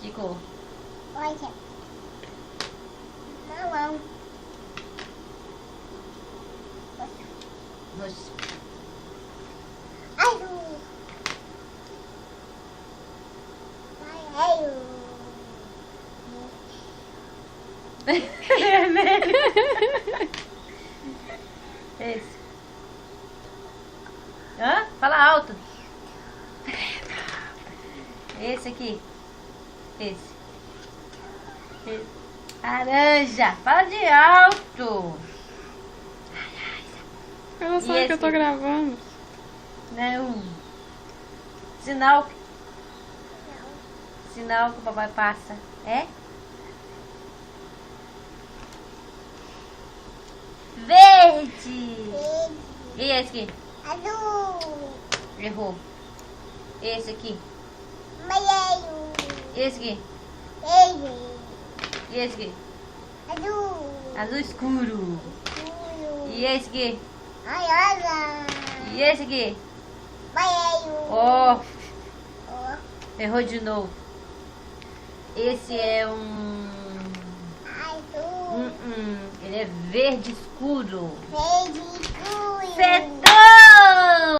Que cor? Olha. Marrom. Roxo. Azul. Amarelo. Vermelho. Esse. Hã? Fala alto. Esse aqui. Esse. Laranja. Fala de alto. Ela sabe que eu tô gravando. Não. Sinal. Sinal que o papai passa. É? Verde. E esse aqui? Azul. Errou. Esse aqui. Amarelo. Esse aqui. Verde. E esse aqui? Azul. Azul escuro. Escuro. E esse aqui? Rosa. E esse aqui? Amarelo. Ó, Ó. errou de novo. Esse é um... Azul. Ele é verde escuro. Verde escuro. Cê tá